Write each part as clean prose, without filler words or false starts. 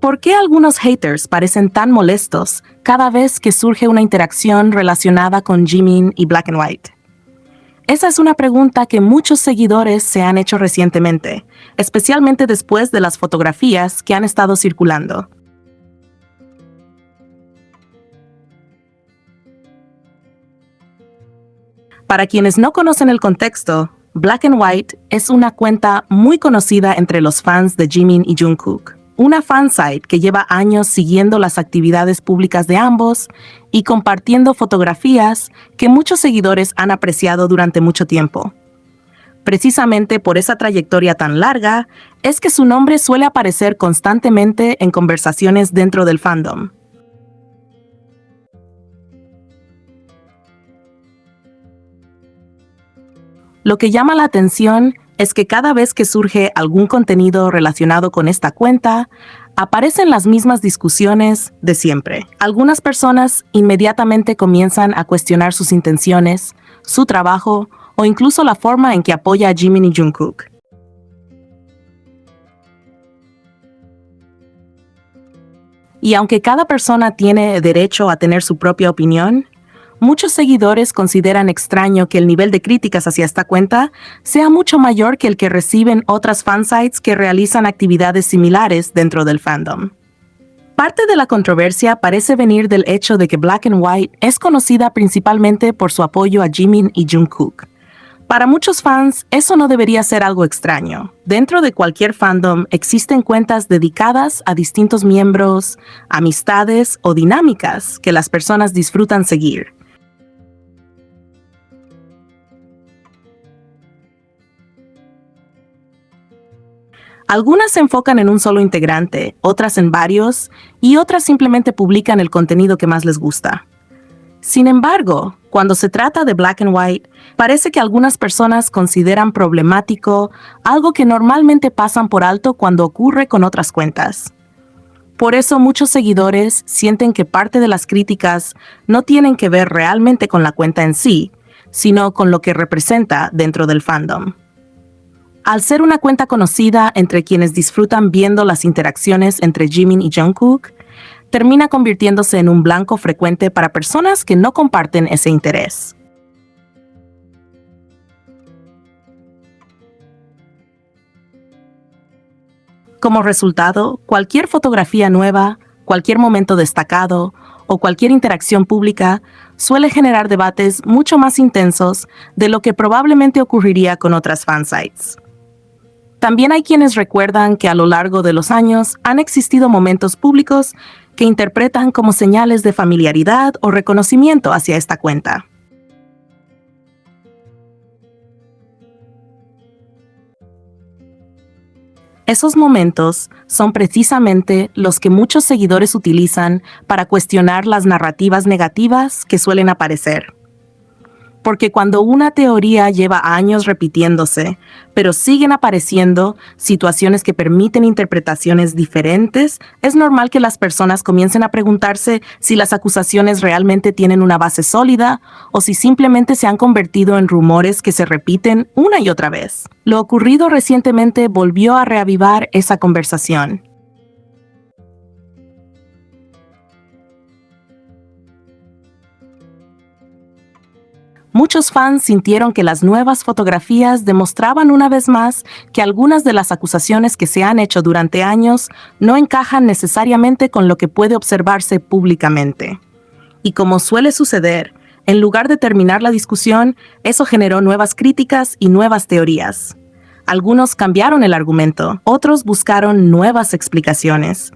¿Por qué algunos haters parecen tan molestos cada vez que surge una interacción relacionada con Jimin y Black and White? Esa es una pregunta que muchos seguidores se han hecho recientemente, especialmente después de las fotografías que han estado circulando. Para quienes no conocen el contexto, Black and White es una cuenta muy conocida entre los fans de Jimin y Jungkook. Una fansite que lleva años siguiendo las actividades públicas de ambos y compartiendo fotografías que muchos seguidores han apreciado durante mucho tiempo. Precisamente por esa trayectoria tan larga, es que su nombre suele aparecer constantemente en conversaciones dentro del fandom. Lo que llama la atención es que cada vez que surge algún contenido relacionado con esta cuenta, aparecen las mismas discusiones de siempre. Algunas personas inmediatamente comienzan a cuestionar sus intenciones, su trabajo o incluso la forma en que apoya a Jimin y Jungkook. Y aunque cada persona tiene derecho a tener su propia opinión, muchos seguidores consideran extraño que el nivel de críticas hacia esta cuenta sea mucho mayor que el que reciben otras fansites que realizan actividades similares dentro del fandom. Parte de la controversia parece venir del hecho de que Black and White es conocida principalmente por su apoyo a Jimin y Jungkook. Para muchos fans, eso no debería ser algo extraño. Dentro de cualquier fandom existen cuentas dedicadas a distintos miembros, amistades o dinámicas que las personas disfrutan seguir. Algunas se enfocan en un solo integrante, otras en varios, y otras simplemente publican el contenido que más les gusta. Sin embargo, cuando se trata de Black and White, parece que algunas personas consideran problemático algo que normalmente pasan por alto cuando ocurre con otras cuentas. Por eso muchos seguidores sienten que parte de las críticas no tienen que ver realmente con la cuenta en sí, sino con lo que representa dentro del fandom. Al ser una cuenta conocida entre quienes disfrutan viendo las interacciones entre Jimin y Jungkook, termina convirtiéndose en un blanco frecuente para personas que no comparten ese interés. Como resultado, cualquier fotografía nueva, cualquier momento destacado o cualquier interacción pública suele generar debates mucho más intensos de lo que probablemente ocurriría con otras fansites. También hay quienes recuerdan que a lo largo de los años han existido momentos públicos que interpretan como señales de familiaridad o reconocimiento hacia esta cuenta. Esos momentos son precisamente los que muchos seguidores utilizan para cuestionar las narrativas negativas que suelen aparecer. Porque cuando una teoría lleva años repitiéndose, pero siguen apareciendo situaciones que permiten interpretaciones diferentes, es normal que las personas comiencen a preguntarse si las acusaciones realmente tienen una base sólida o si simplemente se han convertido en rumores que se repiten una y otra vez. Lo ocurrido recientemente volvió a reavivar esa conversación. Muchos fans sintieron que las nuevas fotografías demostraban una vez más que algunas de las acusaciones que se han hecho durante años no encajan necesariamente con lo que puede observarse públicamente. Y como suele suceder, en lugar de terminar la discusión, eso generó nuevas críticas y nuevas teorías. Algunos cambiaron el argumento, otros buscaron nuevas explicaciones.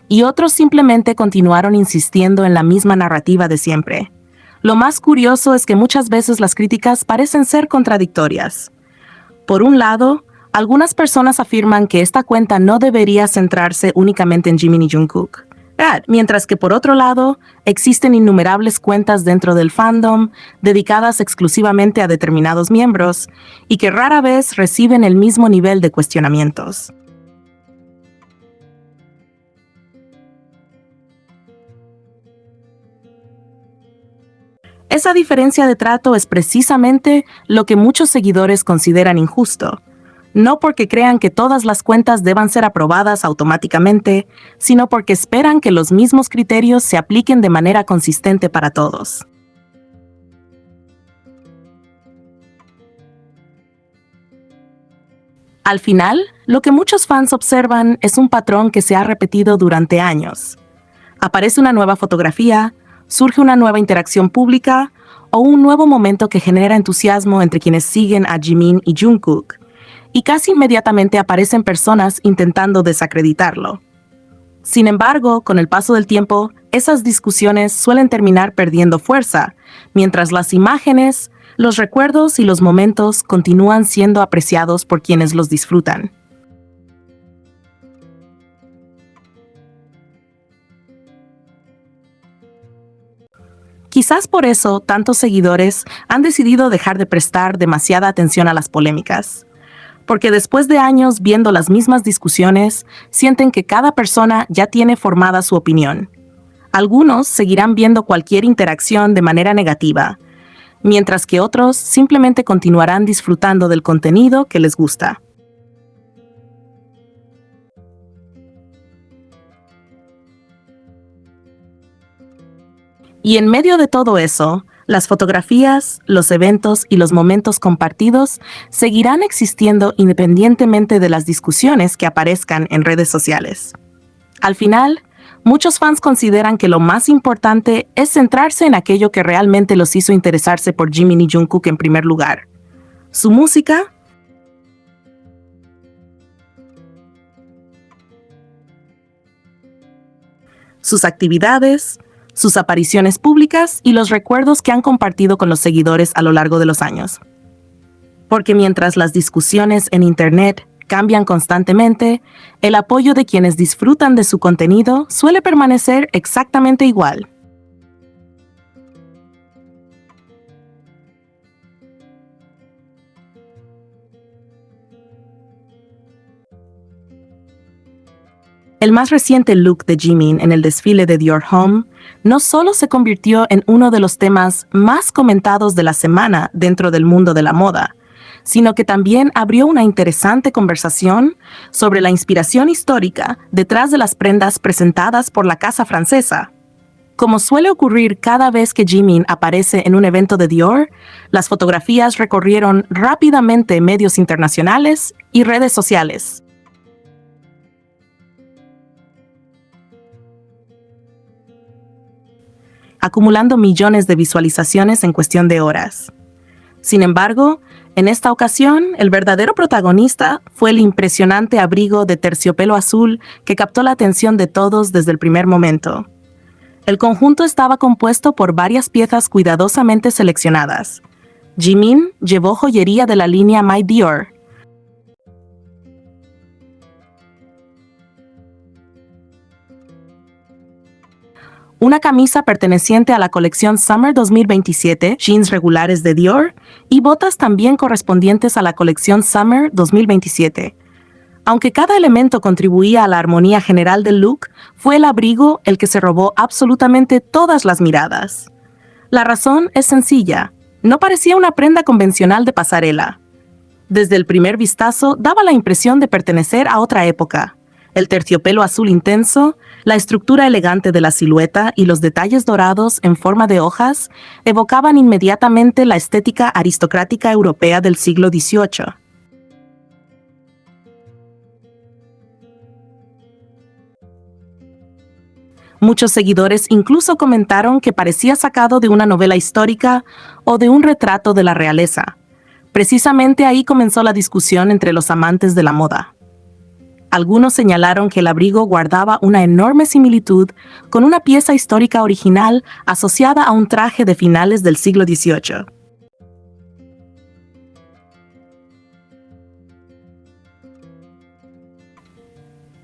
Y otros simplemente continuaron insistiendo en la misma narrativa de siempre. Lo más curioso es que muchas veces las críticas parecen ser contradictorias. Por un lado, algunas personas afirman que esta cuenta no debería centrarse únicamente en Jimin y Jungkook. Mientras que por otro lado, existen innumerables cuentas dentro del fandom dedicadas exclusivamente a determinados miembros y que rara vez reciben el mismo nivel de cuestionamientos. Esa diferencia de trato es precisamente lo que muchos seguidores consideran injusto. No porque crean que todas las cuentas deban ser aprobadas automáticamente, sino porque esperan que los mismos criterios se apliquen de manera consistente para todos. Al final, lo que muchos fans observan es un patrón que se ha repetido durante años. Aparece una nueva fotografía, surge una nueva interacción pública o un nuevo momento que genera entusiasmo entre quienes siguen a Jimin y Jungkook, y casi inmediatamente aparecen personas intentando desacreditarlo. Sin embargo, con el paso del tiempo, esas discusiones suelen terminar perdiendo fuerza, mientras las imágenes, los recuerdos y los momentos continúan siendo apreciados por quienes los disfrutan. Quizás por eso tantos seguidores han decidido dejar de prestar demasiada atención a las polémicas. Porque después de años viendo las mismas discusiones, sienten que cada persona ya tiene formada su opinión. Algunos seguirán viendo cualquier interacción de manera negativa, mientras que otros simplemente continuarán disfrutando del contenido que les gusta. Y en medio de todo eso, las fotografías, los eventos y los momentos compartidos seguirán existiendo independientemente de las discusiones que aparezcan en redes sociales. Al final, muchos fans consideran que lo más importante es centrarse en aquello que realmente los hizo interesarse por Jimin y Jungkook en primer lugar: su música, sus actividades, sus apariciones públicas y los recuerdos que han compartido con los seguidores a lo largo de los años. Porque mientras las discusiones en Internet cambian constantemente, el apoyo de quienes disfrutan de su contenido suele permanecer exactamente igual. El más reciente look de Jimin en el desfile de Dior Homme no solo se convirtió en uno de los temas más comentados de la semana dentro del mundo de la moda, sino que también abrió una interesante conversación sobre la inspiración histórica detrás de las prendas presentadas por la casa francesa. Como suele ocurrir cada vez que Jimin aparece en un evento de Dior, las fotografías recorrieron rápidamente medios internacionales y redes sociales. Acumulando millones de visualizaciones en cuestión de horas. Sin embargo, en esta ocasión, el verdadero protagonista fue el impresionante abrigo de terciopelo azul que captó la atención de todos desde el primer momento. El conjunto estaba compuesto por varias piezas cuidadosamente seleccionadas. Jimin llevó joyería de la línea My Dior, una camisa perteneciente a la colección Summer 2027, jeans regulares de Dior, y botas también correspondientes a la colección Summer 2027. Aunque cada elemento contribuía a la armonía general del look, fue el abrigo el que se robó absolutamente todas las miradas. La razón es sencilla: no parecía una prenda convencional de pasarela. Desde el primer vistazo daba la impresión de pertenecer a otra época. El terciopelo azul intenso, la estructura elegante de la silueta y los detalles dorados en forma de hojas evocaban inmediatamente la estética aristocrática europea del siglo XVIII. Muchos seguidores incluso comentaron que parecía sacado de una novela histórica o de un retrato de la realeza. Precisamente ahí comenzó la discusión entre los amantes de la moda. Algunos señalaron que el abrigo guardaba una enorme similitud con una pieza histórica original asociada a un traje de finales del siglo XVIII.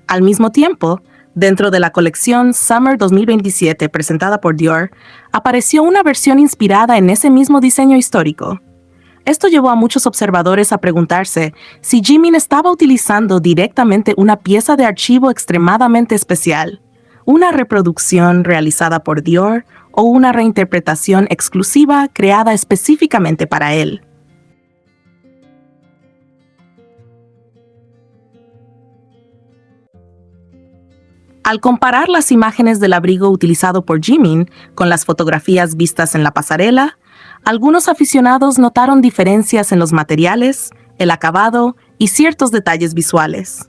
Al mismo tiempo, dentro de la colección Summer 2027 presentada por Dior, apareció una versión inspirada en ese mismo diseño histórico. Esto llevó a muchos observadores a preguntarse si Jimin estaba utilizando directamente una pieza de archivo extremadamente especial, una reproducción realizada por Dior o una reinterpretación exclusiva creada específicamente para él. Al comparar las imágenes del abrigo utilizado por Jimin con las fotografías vistas en la pasarela, algunos aficionados notaron diferencias en los materiales, el acabado y ciertos detalles visuales.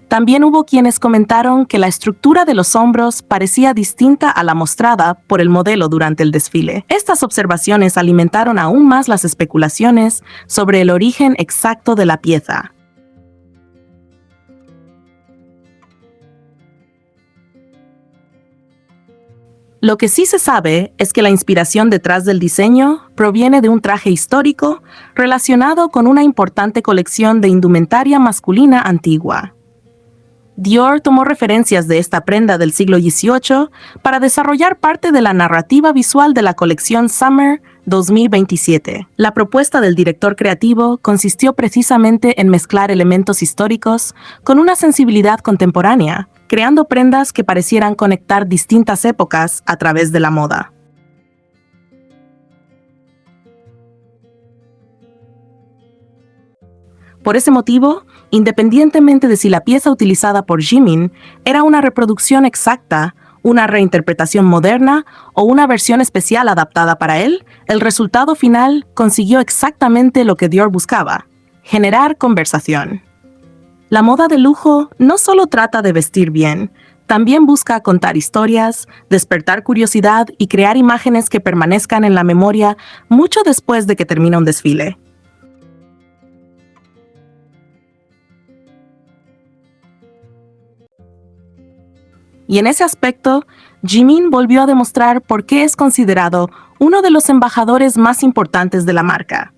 También hubo quienes comentaron que la estructura de los hombros parecía distinta a la mostrada por el modelo durante el desfile. Estas observaciones alimentaron aún más las especulaciones sobre el origen exacto de la pieza. Lo que sí se sabe es que la inspiración detrás del diseño proviene de un traje histórico relacionado con una importante colección de indumentaria masculina antigua. Dior tomó referencias de esta prenda del siglo XVIII para desarrollar parte de la narrativa visual de la colección Summer 2027. La propuesta del director creativo consistió precisamente en mezclar elementos históricos con una sensibilidad contemporánea, creando prendas que parecieran conectar distintas épocas a través de la moda. Por ese motivo, independientemente de si la pieza utilizada por Jimin era una reproducción exacta, una reinterpretación moderna o una versión especial adaptada para él, el resultado final consiguió exactamente lo que Dior buscaba: generar conversación. La moda de lujo no solo trata de vestir bien, también busca contar historias, despertar curiosidad y crear imágenes que permanezcan en la memoria mucho después de que termina un desfile. Y en ese aspecto, Jimin volvió a demostrar por qué es considerado uno de los embajadores más importantes de la marca.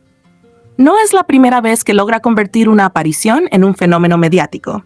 No es la primera vez que logra convertir una aparición en un fenómeno mediático.